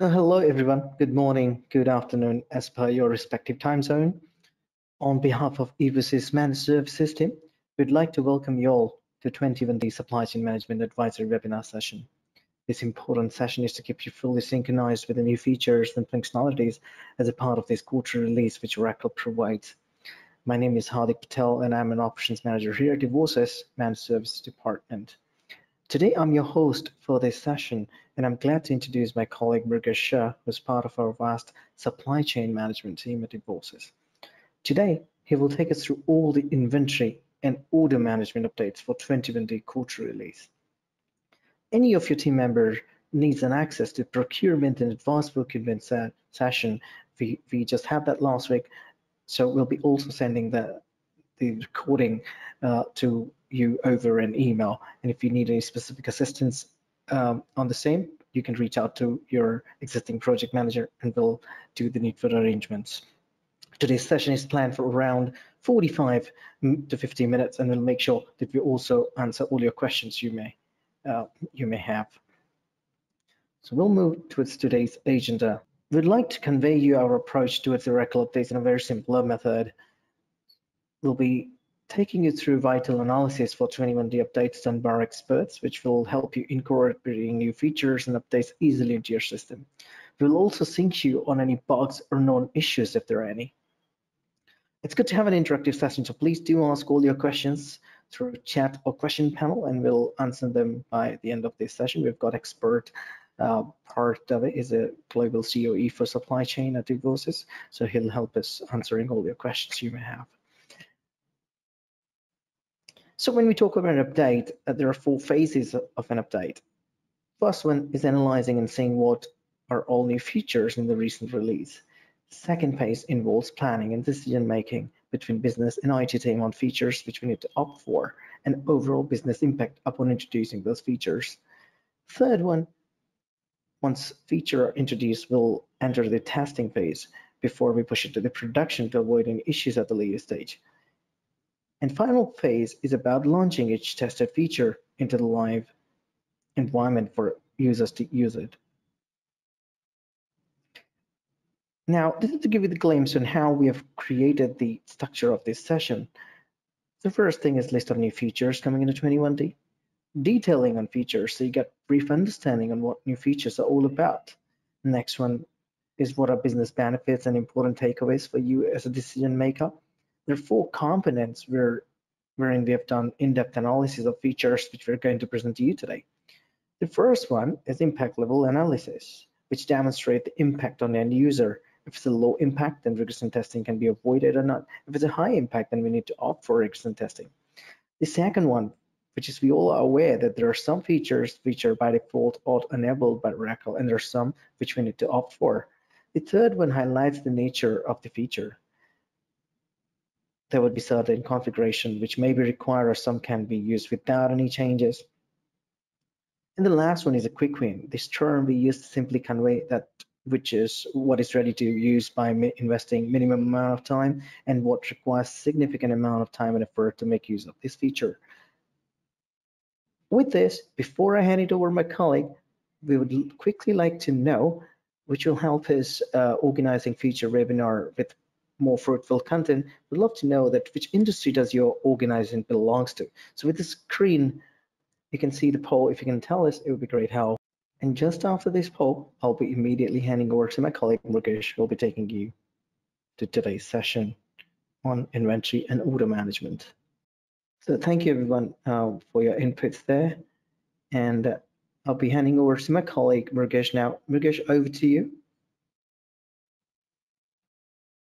Hello, everyone. Good morning, good afternoon, as per your respective time zone. On behalf of Evosys Managed Service System, we'd like to welcome you all to 21D Supply Chain Management Advisory webinar session. This important session is to keep you fully synchronized with the new features and functionalities as a part of this quarterly release which Oracle provides. My name is Hardik Patel, and I'm an operations manager here at Evosys Managed Services Department. Today, I'm your host for this session, and I'm glad to introduce my colleague Mrugesh Shah, who's part of our vast supply chain management team at Evosys. Today, he will take us through all the inventory and order management updates for 21-day quarter release. Any of your team members needs an access to procurement and advanced procurement session. We just had that last week, so we'll be also sending the recording to you over an email. And if you need any specific assistance on the same, you can reach out to your existing project manager and we'll do the needful arrangements. Today's session is planned for around 45 to 50 minutes, and we'll make sure that we also answer all your questions you may have. So we'll move towards today's agenda. We'd like to convey you our approach towards the Oracle updates in a very simpler method. We'll be taking you through vital analysis for 21-day updates done by our experts, which will help you incorporating new features and updates easily into your system. We'll also sync you on any bugs or known issues if there are any. It's good to have an interactive session, so please do ask all your questions through chat or question panel, and we'll answer them by the end of this session. We've got expert part of it is a global COE for supply chain at Evosys, so he'll help us answering all your questions you may have. So when we talk about an update, there are 4 phases of an update. First one is analyzing and seeing what are all new features in the recent release. Second phase involves planning and decision making between business and IT team on features which we need to opt for and overall business impact upon introducing those features. Third one, once feature are introduced, we'll enter the testing phase before we push it to the production to avoid any issues at the later stage. And final phase is about launching each tested feature into the live environment for users to use it. Now, this is to give you the glimpse on how we have created the structure of this session. The first thing is list of new features coming into 21D, detailing on features so you get brief understanding on what new features are all about. The next one is what are business benefits and important takeaways for you as a decision maker. There are 4 components wherein we have done in-depth analysis of features which we're going to present to you today. The first one is impact level analysis, which demonstrates the impact on the end user. If it's a low impact, then regression testing can be avoided or not. If it's a high impact, then we need to opt for regression testing. The second one, which is we all are aware that there are some features which are by default auto-enabled by Oracle, and there are some which we need to opt for. The third one highlights the nature of the feature. There would be certain configuration which may be required or some can be used without any changes. And the last one is a quick win. This term we use to simply convey that which is what is ready to use by investing minimum amount of time and what requires significant amount of time and effort to make use of this feature. With this, before I hand it over to my colleague, we would quickly like to know, which will help us organizing future webinar with more fruitful content. We'd love to know that which industry does your organization belongs to. So with the screen, you can see the poll. If you can tell us, it would be great help. And just after this poll, I'll be immediately handing over to my colleague Mrugesh, who will be taking you to today's session on inventory and order management. So thank you everyone for your inputs there. And I'll be handing over to my colleague Mrugesh now. Mrugesh, over to you.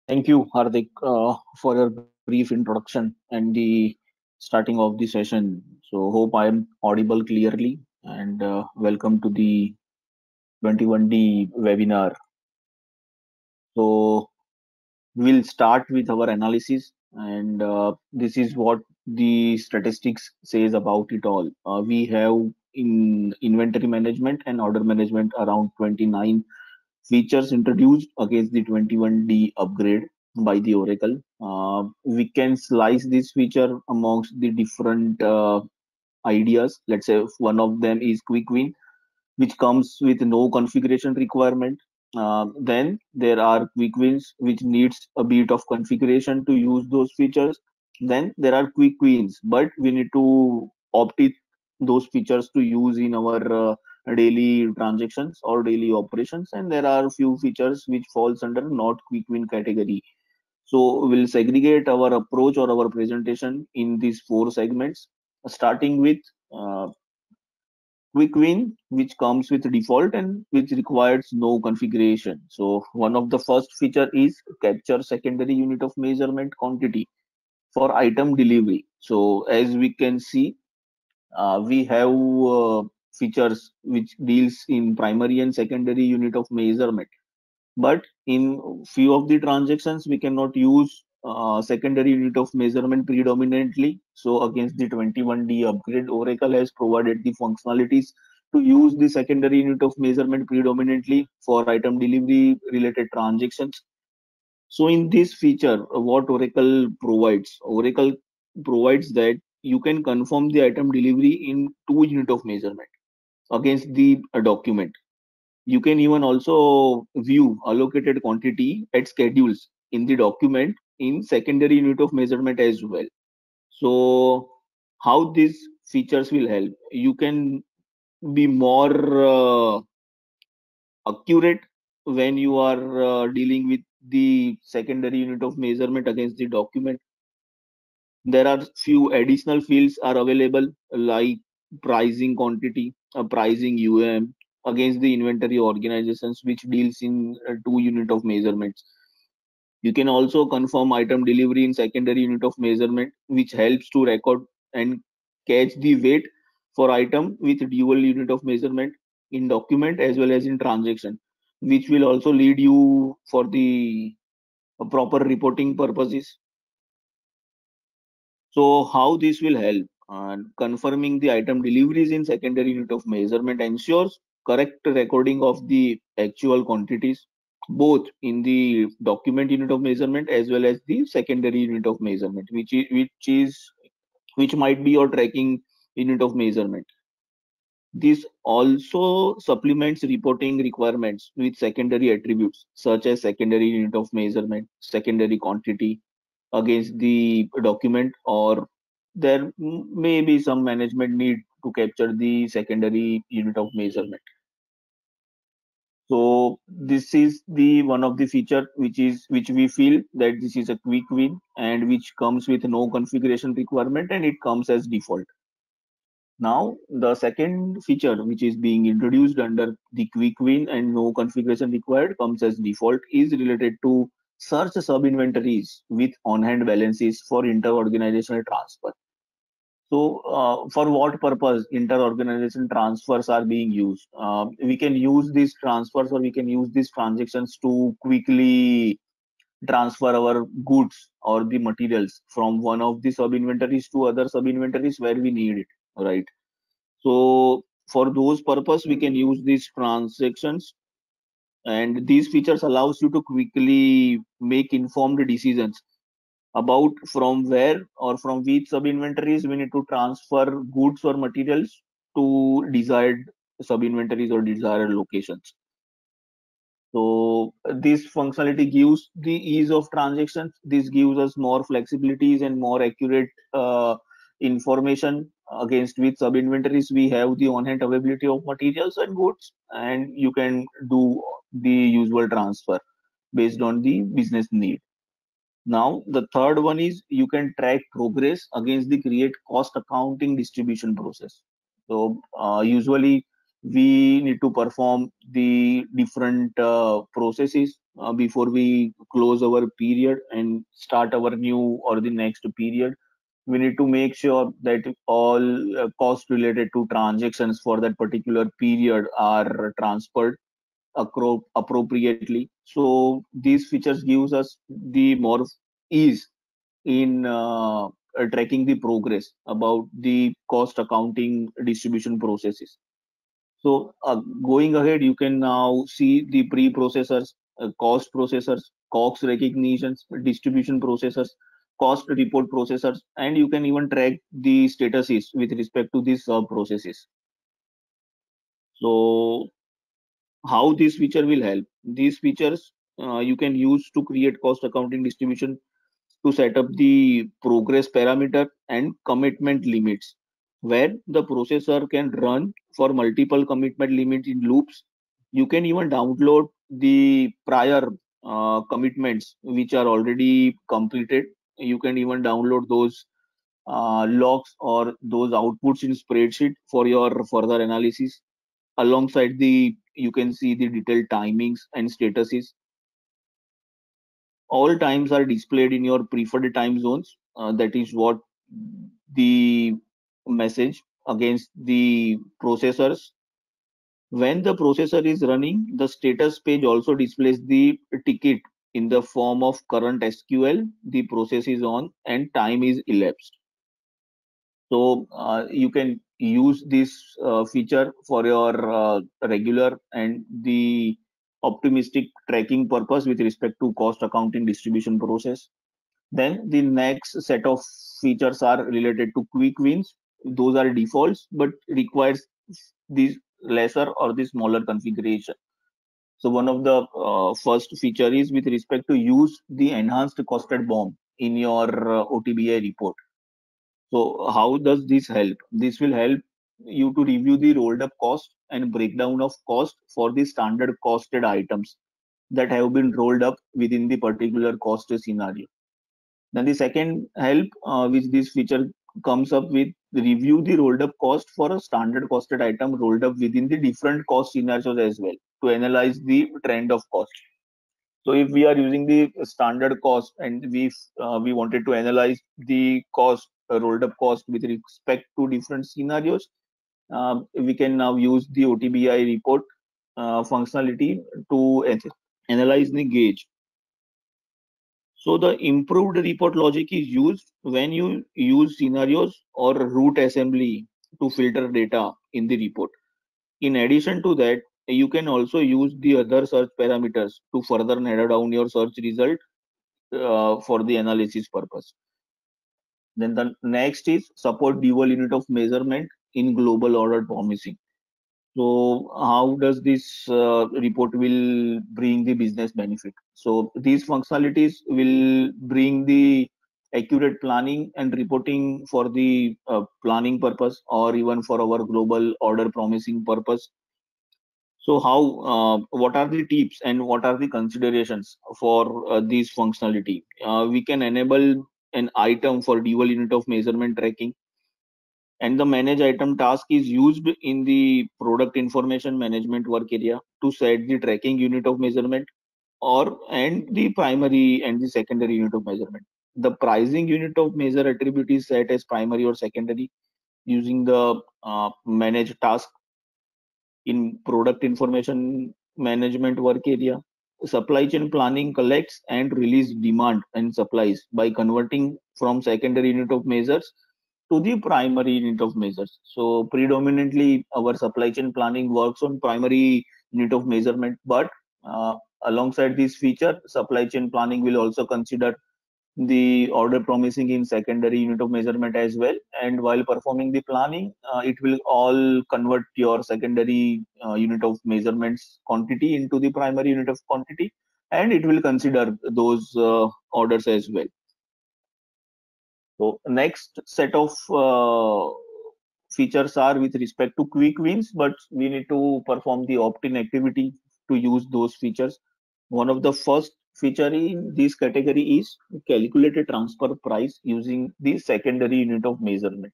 Thank you, Hardik, for your brief introduction and the starting of the session. So, hope I am audible clearly, and welcome to the 21D webinar. So, we'll start with our analysis, and this is what the statistics says about it all. We have in inventory management and order management around 29 features introduced against the 21D upgrade by the Oracle. We can slice this feature amongst the different ideas. Let's say one of them is quick win. which comes with no configuration requirement. Then there are quick wins, which needs a bit of configuration to use those features. Then there are quick wins, but we need to opt it those features to use in our daily transactions or daily operations. And there are few features which falls under not quick win category. So we'll segregate our approach or our presentation in these four segments, starting with uh, quick win, which comes with default and which requires no configuration. So one of the first feature is capture secondary unit of measurement quantity for item delivery. So as we can see, we have features which deals in primary and secondary unit of measurement, but in few of the transactions we cannot use secondary unit of measurement predominantly. So against the 21D upgrade, Oracle has provided the functionalities to use the secondary unit of measurement predominantly for item delivery related transactions. So in this feature, what Oracle provides that you can confirm the item delivery in 2 unit of measurement against the document. You can even also view allocated quantity at schedules in the document in secondary unit of measurement as well. So how these features will help? You can be more accurate when you are dealing with the secondary unit of measurement against the document. There are few additional fields are available like pricing quantity, pricing against the inventory organizations which deals in 2 unit of measurements. You can also confirm item delivery in secondary unit of measurement, which helps to record and catch the weight for item with dual unit of measurement in document as well as in transaction, which will also lead you for the proper reporting purposes. So how this will help? Confirming the item deliveries in secondary unit of measurement ensures correct recording of the actual quantities, both in the document unit of measurement as well as the secondary unit of measurement, which might be your tracking unit of measurement. This also supplements reporting requirements with secondary attributes such as secondary unit of measurement, secondary quantity, against the document, or there may be some management need to capture the secondary unit of measurement. So this is the one of the feature which we feel that this is a quick win and which comes with no configuration requirement and it comes as default. Now the second feature which is being introduced under the quick win and no configuration required comes as default is related to search sub-inventories with on-hand balances for inter-organizational transfer. So for what purpose inter-organization transfers are being used? We can use these transfers or we can use these transactions to quickly transfer our goods or the materials from one of the sub-inventories to other sub-inventories where we need it, right? So for those purpose, we can use these transactions, and these features allows you to quickly make informed decisions about from where or from which sub inventories we need to transfer goods or materials to desired sub inventories or desired locations. So this functionality gives the ease of transactions. This gives us more flexibilities and more accurate information against which sub inventories we have the on-hand availability of materials and goods, and you can do the usual transfer based on the business need. Now, the third one is you can track progress against the create cost accounting distribution process. So, usually we need to perform the different processes before we close our period and start our new or the next period. We need to make sure that all costs related to transactions for that particular period are transferred appropriately. So these features gives us the more ease in tracking the progress about the cost accounting distribution processes. So going ahead, you can now see the pre-processors, cost processors, COGS recognitions, distribution processors, cost report processors, and you can even track the statuses with respect to these processes. So how this feature will help? These features you can use to create cost accounting distribution, to set up the progress parameter and commitment limits, where the processor can run for multiple commitment limits in loops. You can even download the prior commitments which are already completed. You can even download those logs or those outputs in spreadsheet for your further analysis. Alongside the, you can see the detailed timings and statuses. All times are displayed in your preferred time zones. That is what the message against the processors. When the processor is running, the status page also displays the ticket in the form of current SQL, the process is on, and time is elapsed. So you can use this feature for your regular and the optimistic tracking purpose with respect to cost accounting distribution process. Then the next set of features are related to quick wins. Those are defaults, but requires this lesser or the smaller configuration. So one of the first feature is with respect to use the enhanced costed BOM in your OTBI report. So how does this help? This will help you to review the rolled up cost and breakdown of cost for the standard costed items that have been rolled up within the particular cost scenario. Then the second help which this feature comes up with, review the rolled up cost for a standard costed item rolled up within the different cost scenarios as well to analyze the trend of cost. So if we are using the standard cost and we wanted to analyze the cost, rolled up cost with respect to different scenarios, we can now use the OTBI report functionality to analyze the gauge. So the improved report logic is used when you use scenarios or root assembly to filter data in the report. In addition to that, you can also use the other search parameters to further narrow down your search result for the analysis purpose. Then the next is support dual unit of measurement in global order promising. So how does this report will bring the business benefit? So these functionalities will bring the accurate planning and reporting for the planning purpose or even for our global order promising purpose. So how, what are the tips and what are the considerations for these functionality? We can enable an item for dual unit of measurement tracking, and the manage item task is used in the product information management work area to set the tracking unit of measurement or and the primary and the secondary unit of measurement. The pricing unit of measure attribute is set as primary or secondary using the manage task in product information management work area. Supply chain planning collects and release demand and supplies by converting from secondary unit of measures to the primary unit of measures. So predominantly our supply chain planning works on primary unit of measurement, but alongside this feature, supply chain planning will also consider the order promising in secondary unit of measurement as well. And while performing the planning, it will all convert your secondary unit of measurements quantity into the primary unit of quantity, and it will consider those orders as well. So next set of features are with respect to quick wins, but we need to perform the opt-in activity to use those features. One of the first feature in this category is calculated transfer price using the secondary unit of measurement.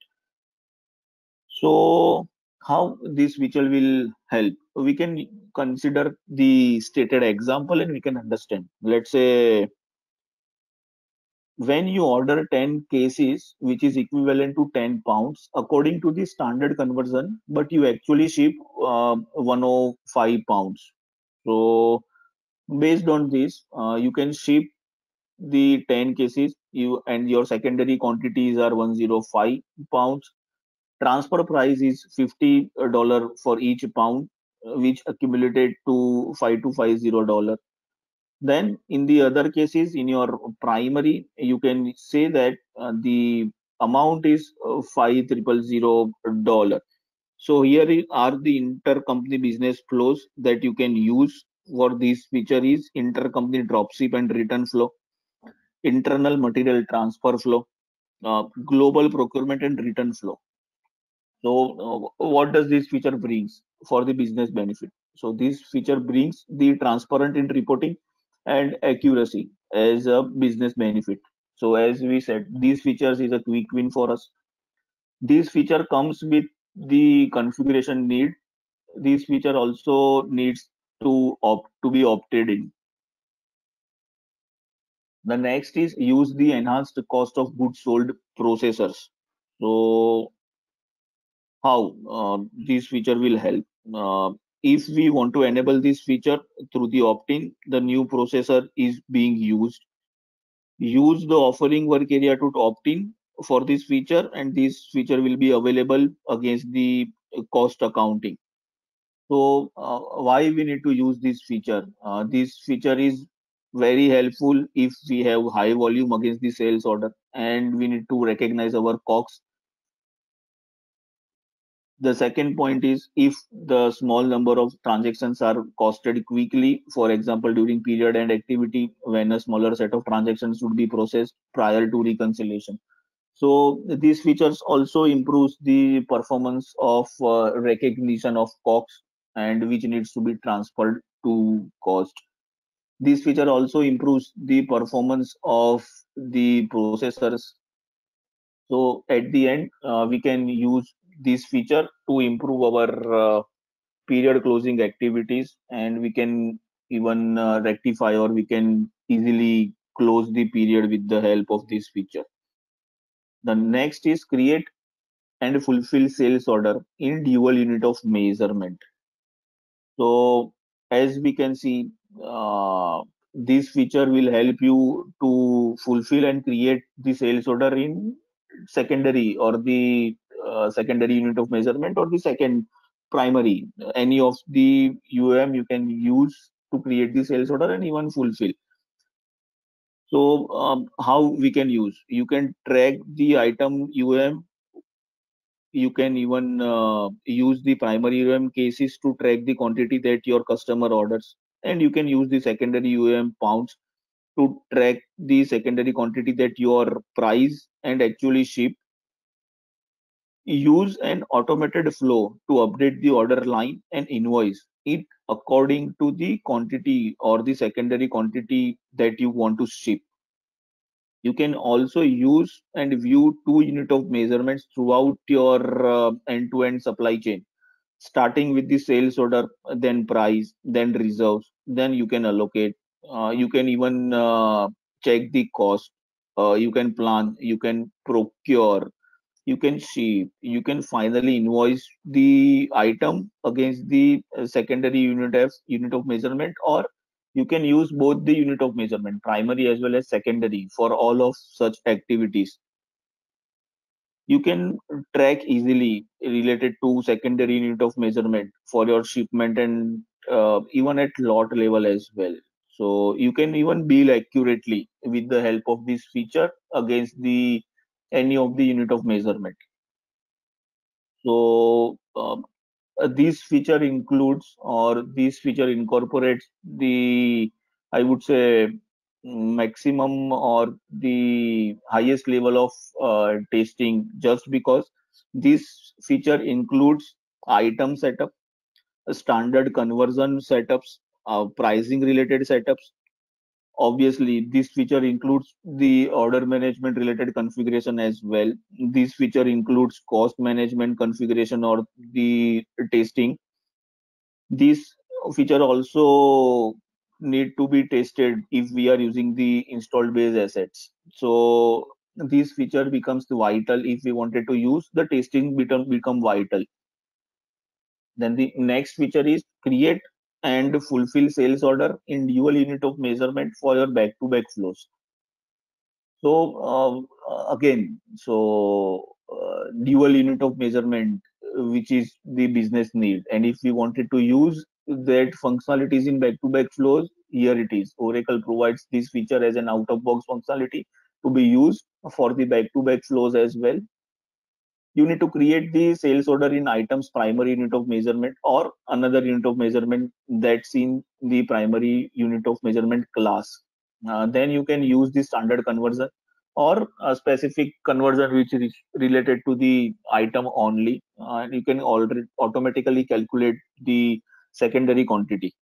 So how this feature will help? We can consider the stated example and we can understand. Let's say when you order 10 cases, which is equivalent to 10 pounds, according to the standard conversion, but you actually ship 105 pounds. So based on this, you can ship the 10 cases you and your secondary quantities are 105 pounds. Transfer price is $50 for each pound, which accumulated to $5250. Then in the other cases, in your primary, you can say that the amount is $5000. So here are the intercompany business flows that you can use for this feature is intercompany dropship and return flow, internal material transfer flow, global procurement and return flow. So what does this feature brings for the business benefit? So this feature brings the transparent in reporting and accuracy as a business benefit. So as we said, these features is a quick win for us. This feature comes with the configuration need. This feature also needs to be opted in. The next is use the enhanced cost of goods sold processors. So how this feature will help? If we want to enable this feature through the opt-in, the new processor is being used. Use the offering work area to opt in for this feature, and this feature will be available against the cost accounting. So why we need to use this feature? This feature is very helpful if we have high volume against the sales order and we need to recognize our COGS. The second point is if the small number of transactions are costed quickly, for example, during period and activity when a smaller set of transactions should be processed prior to reconciliation. So these features also improves the performance of recognition of COGS and which needs to be transferred to cost. This feature also improves the performance of the processors. So at the end, we can use this feature to improve our period closing activities, and we can even rectify or we can easily close the period with the help of this feature. The next is create and fulfill sales order in dual unit of measurement. So as we can see, this feature will help you to fulfill and create the sales order in secondary or the secondary unit of measurement or the second primary. Any of the UM you can use to create the sales order and even fulfill. So how we can use? You can track the item UM. You can even use the primary UM cases to track the quantity that your customer orders, and you can use the secondary UM pounds to track the secondary quantity that your price and actually ship. Use an automated flow to update the order line and invoice it according to the quantity or the secondary quantity that you want to ship. You can also use and view two unit of measurements throughout your end-to-end supply chain, starting with the sales order, then price, then reserves, then you can allocate. You can even check the cost. You can plan, you can procure, you can ship, you can finally invoice the item against the secondary unit of measurement, or you can use both the unit of measurement, primary as well as secondary, for all of such activities. You can track easily related to secondary unit of measurement for your shipment and even at lot level as well. So you can even bill accurately with the help of this feature against the any of the unit of measurement. So this feature includes or this feature incorporates the, I would say, maximum or the highest level of testing, just because this feature includes item setup, standard conversion setups, pricing related setups. Obviously, this feature includes the order management related configuration as well. This feature includes cost management configuration or the testing. This feature also need to be tested if we are using the installed base assets. So this feature becomes vital if we wanted to use the testing become vital. Then the next feature is create and fulfill sales order in dual unit of measurement for your back-to-back flows. So again, so dual unit of measurement, which is the business need, and if we wanted to use that functionalities in back-to-back flows, here it is. Oracle provides this feature as an out-of-box functionality to be used for the back-to-back flows as well. you need to create the sales order in items primary unit of measurement or another unit of measurement that's in the primary unit of measurement class. Then you can use the standard conversion or a specific conversion which is related to the item only. You can already automatically calculate the secondary quantity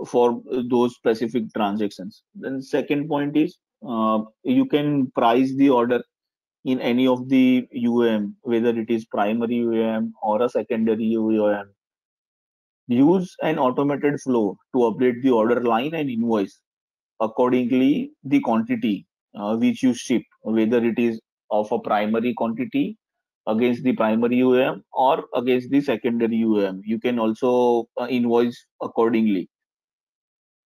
for those specific transactions. Then second point is you can price the order in any of the UAM, whether it is primary UAM or a secondary UAM. Use an automated flow to update the order line and invoice accordingly the quantity which you ship, whether it is of a primary quantity against the primary UAM or against the secondary UAM. You can also invoice accordingly.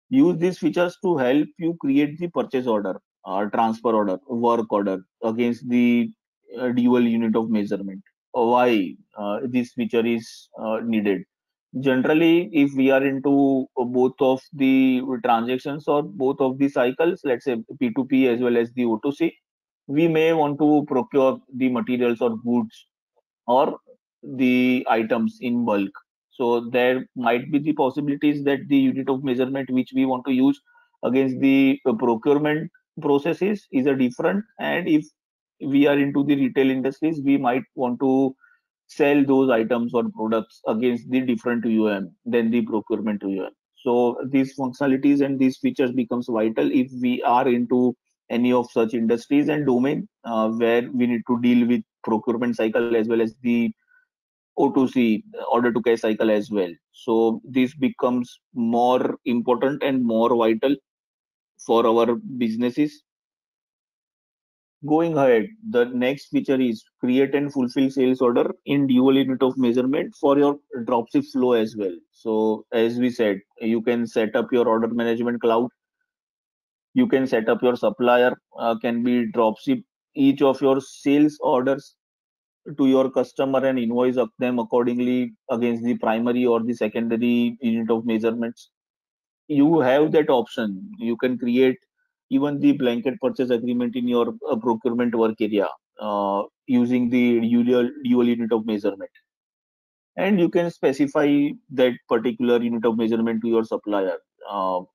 Use these features to help you create the purchase order, transfer order, work order against the dual unit of measurement. Why this feature is needed? Generally, if we are into both of the transactions or both of the cycles, let's say P2P as well as the O2C, we may want to procure the materials or goods or the items in bulk. So there might be the possibilities that the unit of measurement which we want to use against the procurement processes is a different. And if we are into the retail industries, we might want to sell those items or products against the different UM than the procurement UM. So these functionalities and these features becomes vital if we are into any of such industries and domain where we need to deal with procurement cycle as well as the O2C, order to cash cycle as well. So this becomes more important and more vital for our businesses. Going ahead, the next feature is create and fulfill sales order in dual unit of measurement for your dropship flow as well. So as we said, you can set up your order management cloud. You can set up your supplier, can be dropship each of your sales orders to your customer and invoice of them accordingly against the primary or the secondary unit of measurements. You have that option. You can create even the blanket purchase agreement in your procurement work area using the dual unit of measurement. And you can specify that particular unit of measurement to your supplier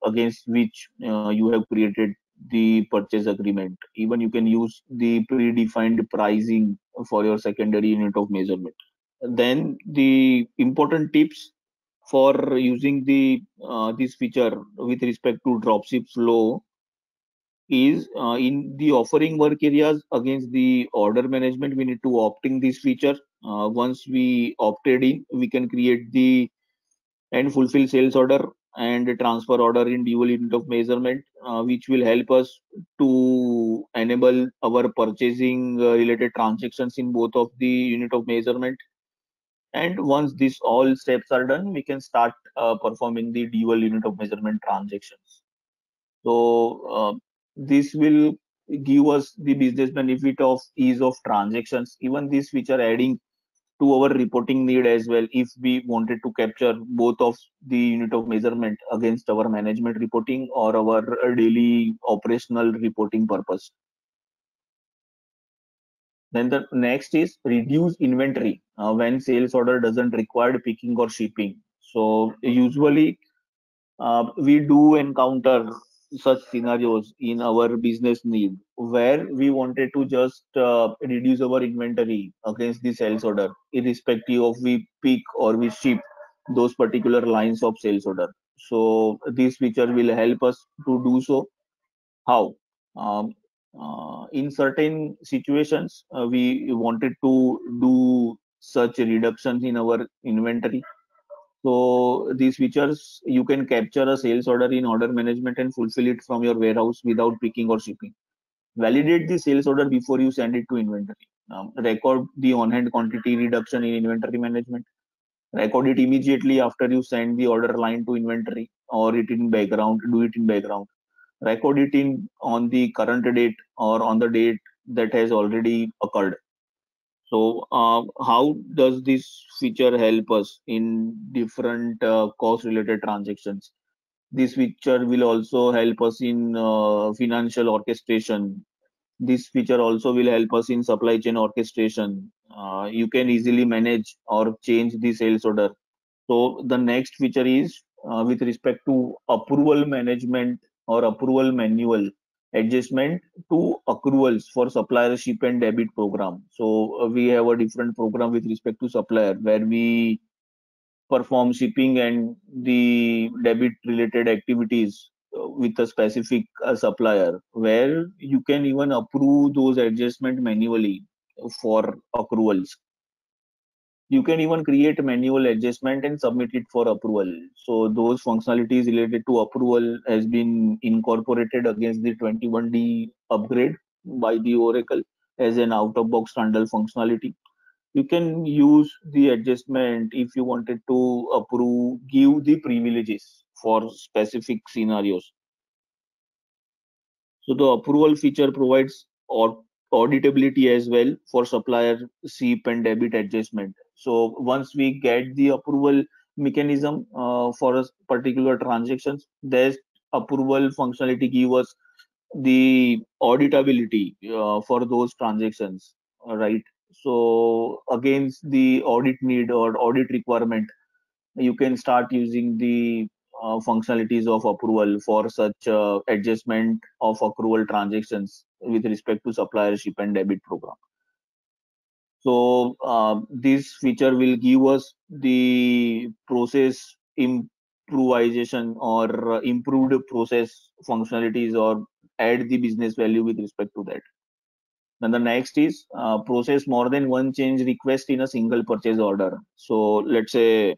against which you have created the purchase agreement. Even you can use the predefined pricing for your secondary unit of measurement. Then the important tips for using the this feature with respect to dropship flow is in the offering work areas against the order management. We need to opting this feature. Once we opted in, we can create the and fulfill sales order and transfer order in dual unit of measurement, which will help us to enable our purchasing related transactions in both of the unit of measurement. And once these all steps are done, we can start performing the dual unit of measurement transactions. So this will give us the business benefit of ease of transactions. Even this feature adding to our reporting need as well, if we wanted to capture both of the unit of measurement against our management reporting or our daily operational reporting purpose. Then the next is reduce inventory when sales order doesn't require picking or shipping. So usually we do encounter such scenarios in our business need where we wanted to just reduce our inventory against the sales order, irrespective of we pick or we ship those particular lines of sales order. So this feature will help us to do so. How? Um, in certain situations, we wanted to do such reductions in our inventory. So these features, you can capture a sales order in order management and fulfill it from your warehouse without picking or shipping. Validate the sales order before you send it to inventory. Record the on-hand quantity reduction in inventory management. Record it immediately after you send the order line to inventory, or it in background, do it in background. Record it in on the current date or on the date that has already occurred. So how does this feature help us in different cost related transactions? This feature will also help us in financial orchestration. This feature also will help us in supply chain orchestration. You can easily manage or change the sales order. So the next feature is with respect to approval management or approval manual adjustment to accruals for supplier ship and debit program. So we have a different program with respect to supplier where we perform shipping and the debit related activities with a specific supplier, where you can even approve those adjustment manually for accruals. You can even create manual adjustment and submit it for approval. So those functionalities related to approval has been incorporated against the 21D upgrade by the Oracle as an out of box standard functionality. You can use the adjustment if you wanted to approve, give the privileges for specific scenarios. So the approval feature provides auditability as well for supplier SEEP and debit adjustment. So once we get the approval mechanism for a particular transactions, there's approval functionality give us the auditability for those transactions, right? So against the audit need or audit requirement, you can start using the functionalities of approval for such adjustment of accrual transactions with respect to supplier ship and debit program. So this feature will give us the process improvisation or improved process functionalities or add the business value with respect to that. Then the next is process more than one change request in a single purchase order. So let's say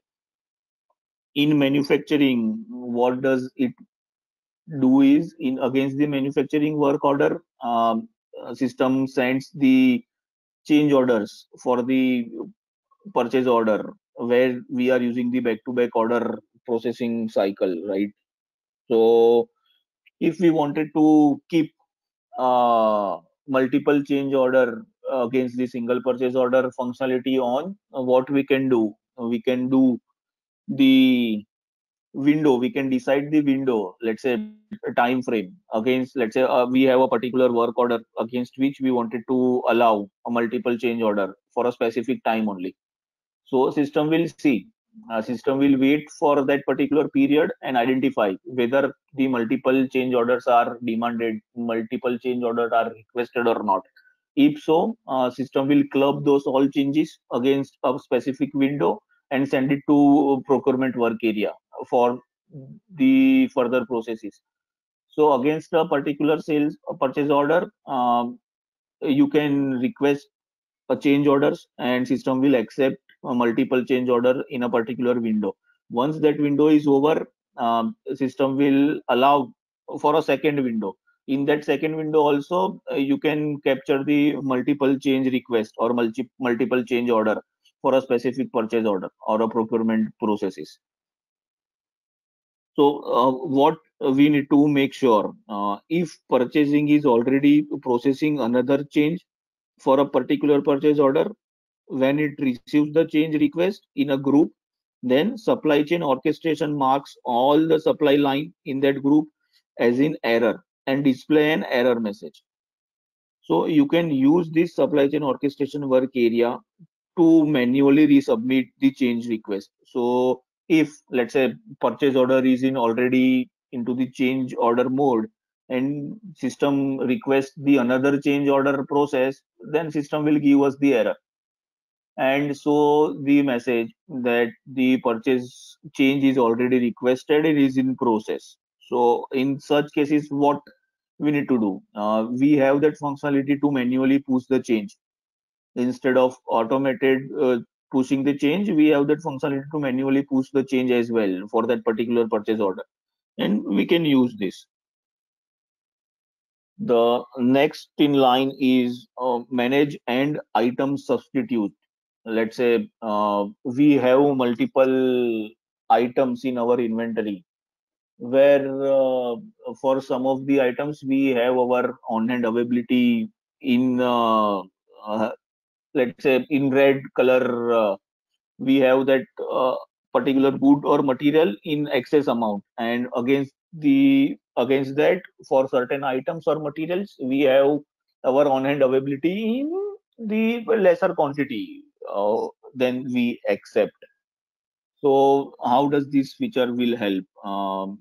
in manufacturing, what does it do is in against the manufacturing work order, system sends the change orders for the purchase order where we are using the back-to-back order processing cycle, right? So if we wanted to keep multiple change order against the single purchase order functionality on, what we can do? We can do the window. We can decide the window, let's say a time frame against, let's say we have a particular work order against which we wanted to allow a multiple change order for a specific time only. So system will see, system will wait for that particular period and identify whether the multiple change orders are demanded, multiple change orders are requested or not. If so, system will club those all changes against a specific window and send it to procurement work area for the further processes. So against a particular sales purchase order, you can request a change orders and system will accept a multiple change order in a particular window. Once that window is over, system will allow for a second window. In that second window also, you can capture the multiple change request or multiple change order for a specific purchase order or a procurement processes. So what we need to make sure, if purchasing is already processing another change for a particular purchase order, when it receives the change request in a group, then supply chain orchestration marks all the supply line in that group as in error and display an error message. So you can use this supply chain orchestration work area to manually resubmit the change request. So if let's say purchase order is in already into the change order mode and system requests the another change order process, then system will give us the error and so the message that the purchase change is already requested, it is in process. So in such cases, what we need to do? We have that functionality to manually push the change instead of automated pushing the change. We have that functionality to manually push the change as well for that particular purchase order, and we can use this. The next in line is manage and item substitute. Let's say we have multiple items in our inventory where for some of the items we have our on-hand availability in let's say in red color, we have that particular good or material in excess amount, and against that for certain items or materials we have our on-hand availability in the lesser quantity than we accept. So how does this feature will help?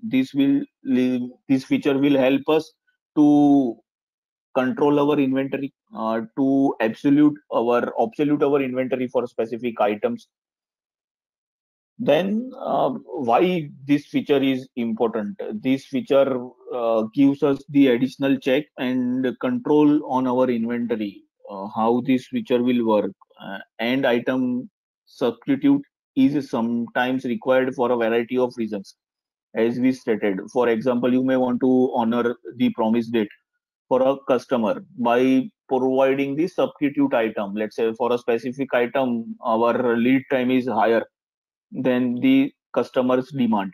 This feature will help us to control our inventory, to absolute our inventory for specific items. Then why this feature is important? This feature gives us the additional check and control on our inventory. How this feature will work, and item substitute is sometimes required for a variety of reasons, as we stated. For example, you may want to honor the promise date for a customer by providing the substitute item. Let's say for a specific item, our lead time is higher than the customer's demand.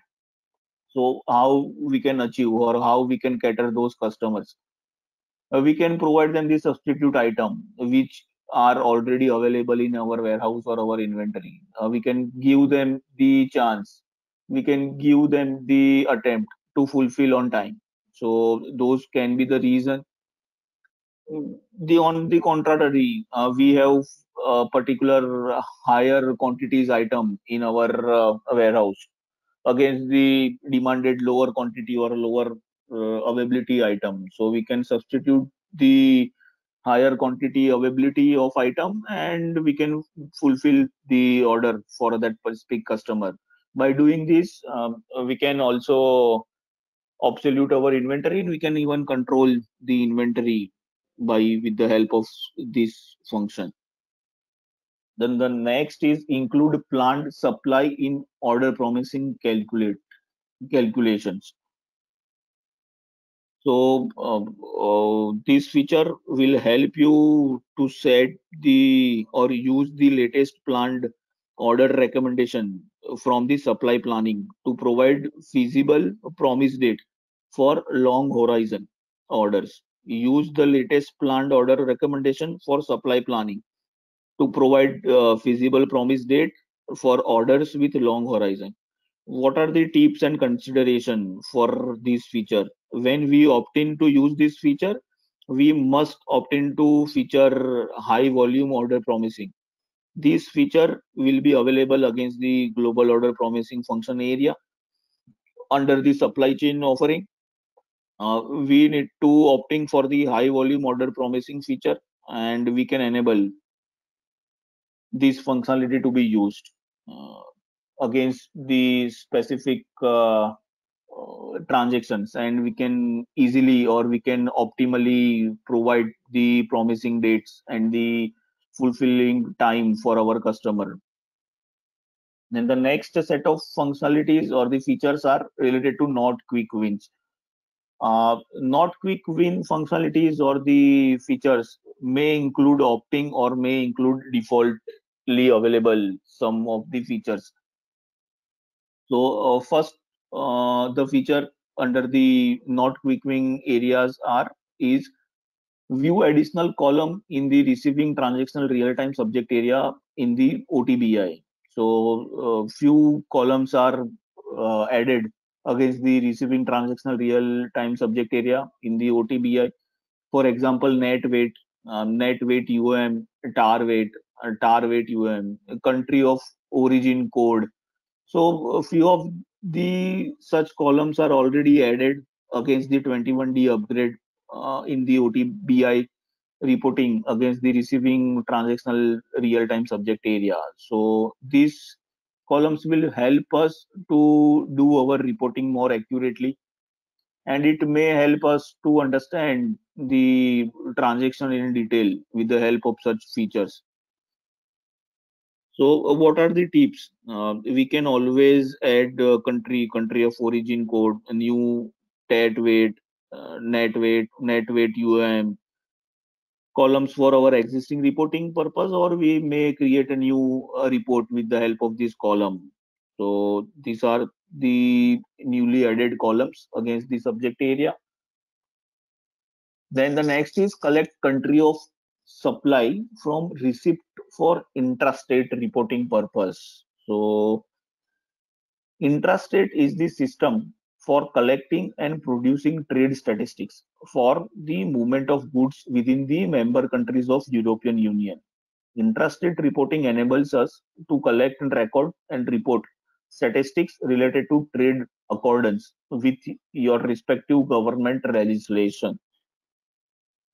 So how we can achieve or how we can cater those customers? We can provide them the substitute item which are already available in our warehouse or our inventory. We can give them the chance. We can give them the attempt to fulfill on time. So those can be the reason. The on the contrary, we have particular higher quantities item in our warehouse against the demanded lower quantity or lower availability item. So we can substitute the higher quantity availability of item and we can fulfill the order for that specific customer. By doing this, we can also absolute our inventory, and we can even control the inventory by with the help of this function. Then the next is include planned supply in order promising calculations. So this feature will help you to set the or use the latest planned order recommendation from the supply planning to provide feasible promise date for long horizon orders. Use the latest planned order recommendation for supply planning to provide feasible promise date for orders with long horizon. What are the tips and consideration for this feature? When we opt in to use this feature, we must opt in to feature high volume order promising. This feature will be available against the global order promising function area under the supply chain offering. We need to opting for the high volume order promising feature, and we can enable this functionality to be used against the specific transactions, and we can easily or we can optimally provide the promising dates and the fulfilling time for our customer. Then the next set of functionalities or the features are related to not quick wins. Not quick win functionalities or the features may include opting or may include defaultly available some of the features. So first, the feature under the not quick win areas are is view additional column in the receiving transactional real-time subject area in the OTBI. So few columns are added against the receiving transactional real-time subject area in the OTBI. For example, net weight UM, tar weight UM, country of origin code. So a few of the such columns are already added against the 21D upgrade in the OTBI reporting against the receiving transactional real-time subject area. So these columns will help us to do our reporting more accurately, and it may help us to understand the transaction in detail with the help of such features. So, what are the tips? We can always add country of origin code, a new TAT weight, net weight UM columns for our existing reporting purpose, or we may create a new report with the help of this column. So, these are the newly added columns against the subject area. Then the next is collect country of supply from receipt for intrastate reporting purpose. So intrastate is the system for collecting and producing trade statistics for the movement of goods within the member countries of European Union. Intrastate reporting enables us to collect and record and report statistics related to trade accordance with your respective government legislation,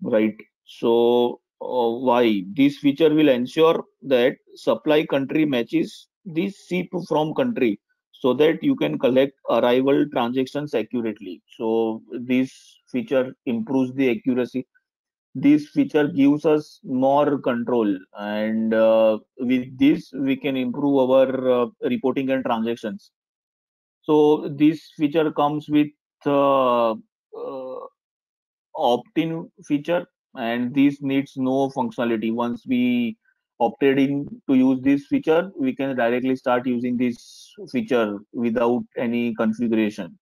right? So why this feature will ensure that supply country matches the ship from country, so that you can collect arrival transactions accurately. So this feature improves the accuracy. This feature gives us more control, and with this we can improve our reporting and transactions. So this feature comes with opt-in feature, and this needs no functionality. Once we opted in to use this feature, we can directly start using this feature without any configuration.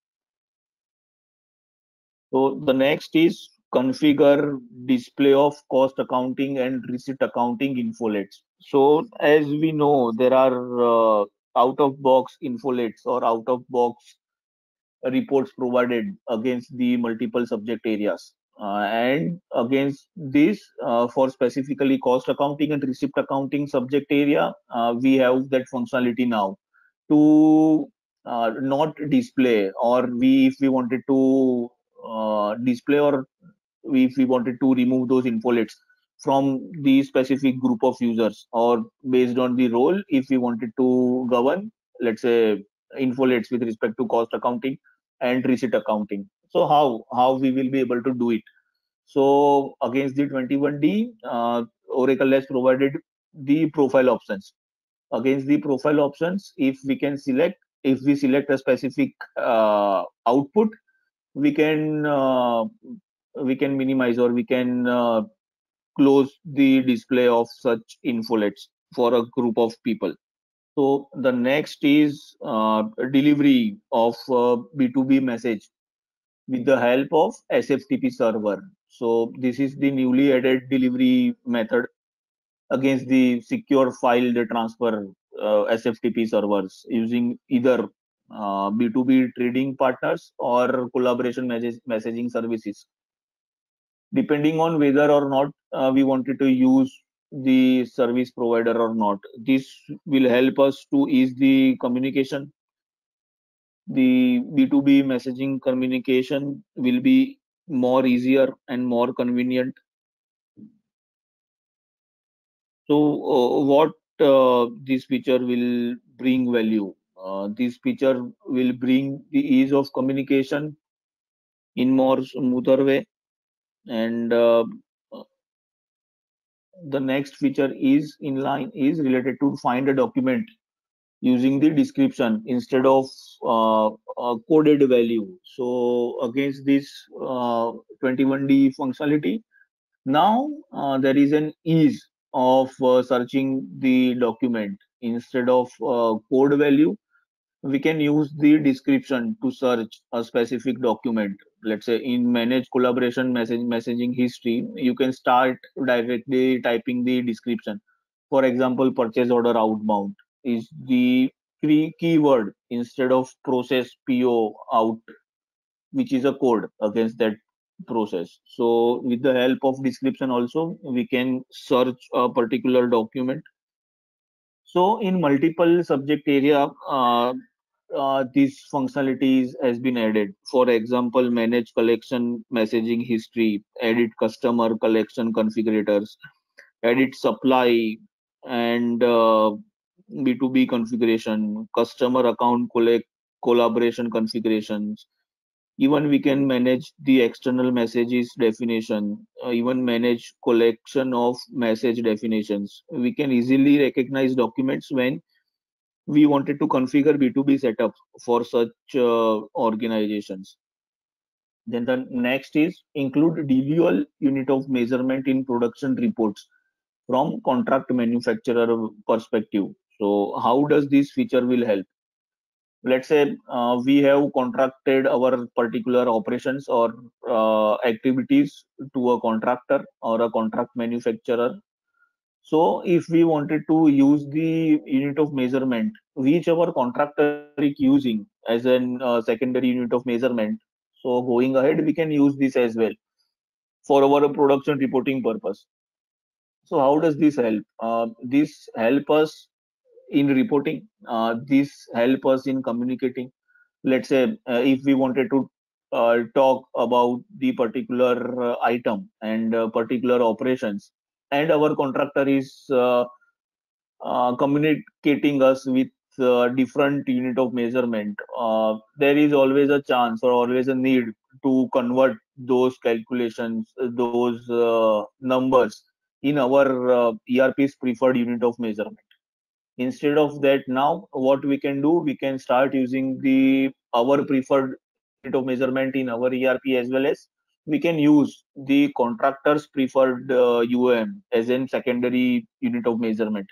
So the next is configure display of cost accounting and receipt accounting infolets. So as we know, there are out of box infolets or out of box reports provided against the multiple subject areas. And against this, for specifically cost accounting and receipt accounting subject area, we have that functionality now to not display, or we if we wanted to display, or if we wanted to remove those infolets from the specific group of users, or based on the role, if we wanted to govern, let's say, infolets with respect to cost accounting and receipt accounting. So how we will be able to do it? So against the 21D, Oracle has provided the profile options. Against the profile options, if we select a specific output, we can minimize, or we can close the display of such infolets for a group of people. So the next is delivery of B2B message with the help of SFTP server. So this is the newly added delivery method against the secure file transfer SFTP servers, using either B2B trading partners or collaboration messaging services, depending on whether or not we wanted to use the service provider or not. This will help us to ease the communication. The B2B messaging communication will be more easier and more convenient. So what this feature will bring value? This feature will bring the ease of communication in more smoother way. And the next feature is in line is related to find a document using the description instead of coded value. So against this 21D functionality, now there is an ease of searching the document. Instead of code value, we can use the description to search a specific document. Let's say in manage collaboration messaging history, you can start directly typing the description. For example, purchase order outbound is the keyword instead of process PO out, which is a code against that process. So with the help of description also, we can search a particular document. So in multiple subject area, these functionalities has been added. For example, manage collection messaging history, edit customer collection configurators, edit supply and B2B configuration, customer account collaboration configurations. Even we can manage the external messages definition, even manage collection of message definitions. We can easily recognize documents when we wanted to configure B2B setup for such organizations. Then the next is include dual unit of measurement in production reports from contract manufacturer perspective. So how does this feature will help? Let's say we have contracted our particular operations or activities to a contractor or a contract manufacturer. So if we wanted to use the unit of measurement, which our contractor is using as an secondary unit of measurement, so going ahead, we can use this as well for our production reporting purpose. So how does this help? This help us in reporting. This help us in communicating. Let's say if we wanted to talk about the particular item and particular operations, and our contractor is communicating us with different unit of measurement, there is always a chance or always a need to convert those calculations, those numbers in our ERP's preferred unit of measurement. Instead of that, now what we can do, we can start using the our preferred unit of measurement in our ERP, as well as we can use the contractor's preferred UOM as in secondary unit of measurement,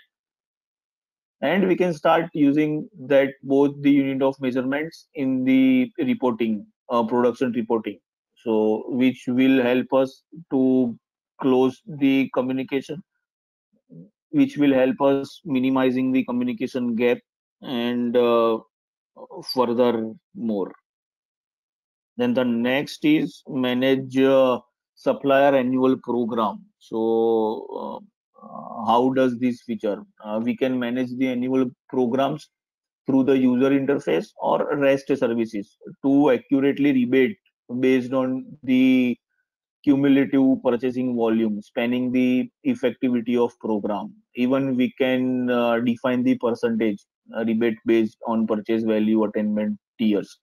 and we can start using that both the unit of measurements in the reporting, production reporting, so which will help us to close the communication, which will help us minimizing the communication gap, and further more. Then the next is manage supplier annual program. So how does this feature? We can manage the annual programs through the user interface or REST services to accurately rebate based on the cumulative purchasing volume spanning the effectivity of program. Even we can define the percentage rebate based on purchase value attainment tiers.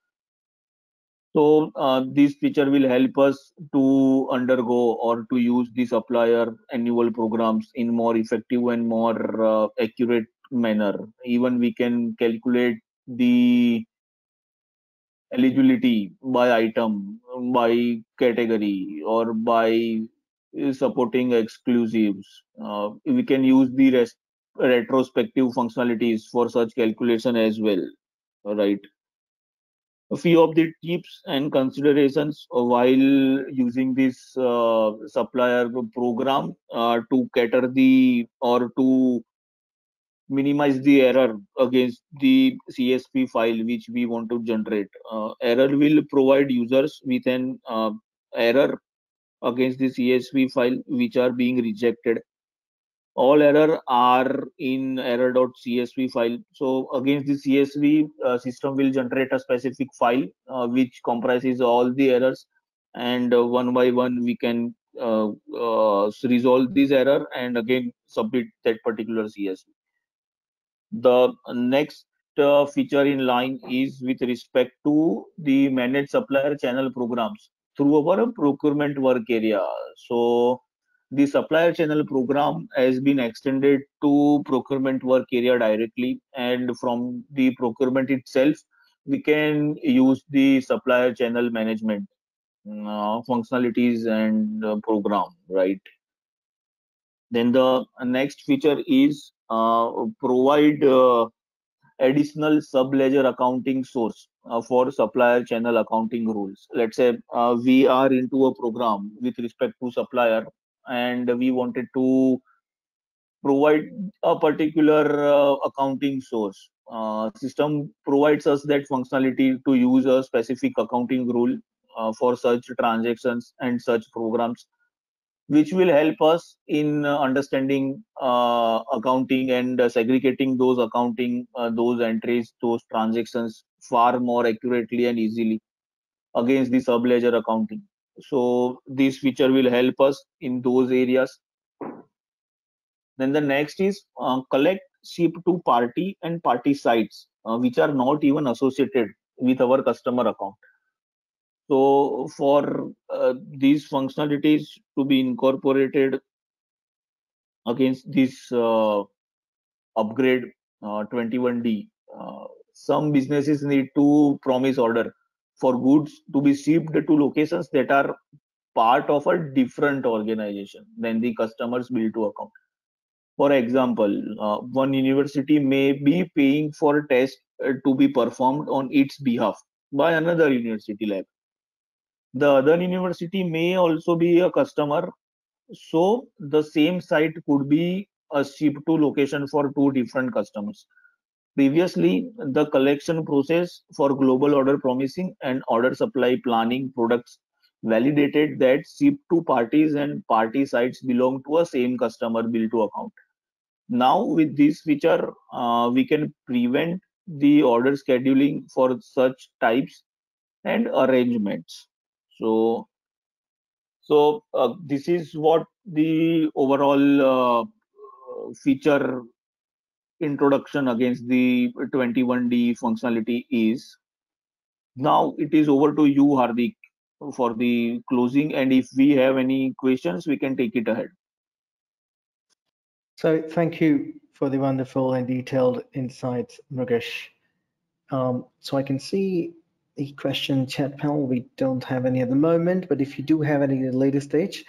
So this feature will help us to undergo or to use the supplier annual programs in more effective and more accurate manner. Even we can calculate the eligibility by item, by category, or by supporting exclusives. We can use the retrospective functionalities for such calculation as well, right? A few of the tips and considerations while using this supplier program to cater the or to minimize the error against the CSV file which we want to generate. Error will provide users with an error against the CSV file which are being rejected. All error are in error.csv file. So against the CSV, system will generate a specific file which comprises all the errors, and one by one we can resolve this error and again submit that particular CSV. The next feature in line is with respect to the managed supplier channel programs through our procurement work area. So the supplier channel program has been extended to procurement work area directly, and from the procurement itself, we can use the supplier channel management functionalities and program, right? Then the next feature is provide additional sub-ledger accounting source for supplier channel accounting rules. Let's say we are into a program with respect to supplier, and we wanted to provide a particular accounting source. System provides us that functionality to use a specific accounting rule for such transactions and such programs, which will help us in understanding accounting and segregating those accounting, those entries, those transactions far more accurately and easily against the sub-ledger accounting. So this feature will help us in those areas. Then the next is collect, ship to party and party sites, which are not even associated with our customer account. So for these functionalities to be incorporated against this upgrade 21D, some businesses need to promise order for goods to be shipped to locations that are part of a different organization than the customer's bill to account. For example, one university may be paying for a test to be performed on its behalf by another university lab. The other university may also be a customer, so the same site could be a ship-to location for two different customers. Previously, the collection process for global order promising and order supply planning products validated that ship-to parties and party sites belong to a same customer bill to account. Now, with this feature, we can prevent the order scheduling for such types and arrangements. So, this is what the overall feature introduction against the 21D functionality is. Now it is over to you, Hardik, for the closing. And if we have any questions, we can take it ahead. So thank you for the wonderful and detailed insights, Mrugesh. So I can see the question chat panel. We don't have any at the moment, but if you do have any at a later stage,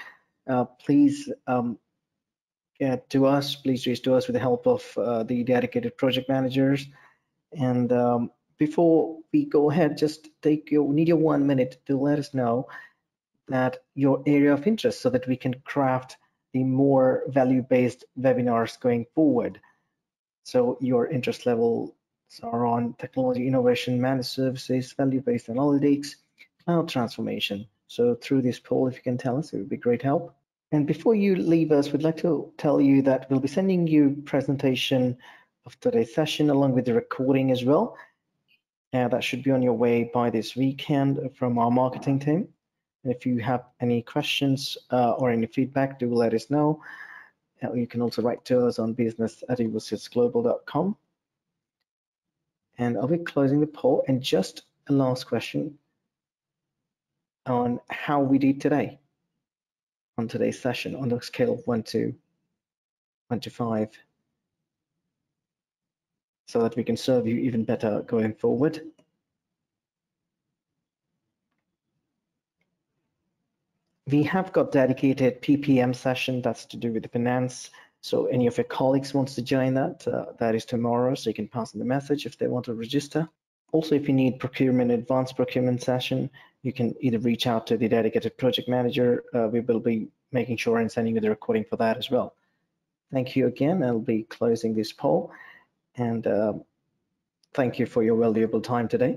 please get to us. Please reach to us with the help of the dedicated project managers. And before we go ahead, just need your 1 minute to let us know that your area of interest so that we can craft the more value-based webinars going forward. So your interest levels are on technology innovation, managed services, value-based analytics, cloud transformation. So through this poll, if you can tell us, it would be great help. And before you leave us, we'd like to tell you that we'll be sending you presentation of today's session along with the recording as well. That should be on your way by this weekend from our marketing team. And if you have any questions or any feedback, do let us know. You can also write to us on business@evosysglobal.com. And I'll be closing the poll. And just a last question on how we did today on today's session on the scale of 1 to 5, so that we can serve you even better going forward. We have got dedicated PPM session that's to do with the finance. So any of your colleagues wants to join that, that is tomorrow. So you can pass on the message if they want to register. Also, if you need procurement, advanced procurement session, you can either reach out to the dedicated project manager. We will be making sure and sending you the recording for that as well. Thank you again. I'll be closing this poll, and thank you for your valuable time today.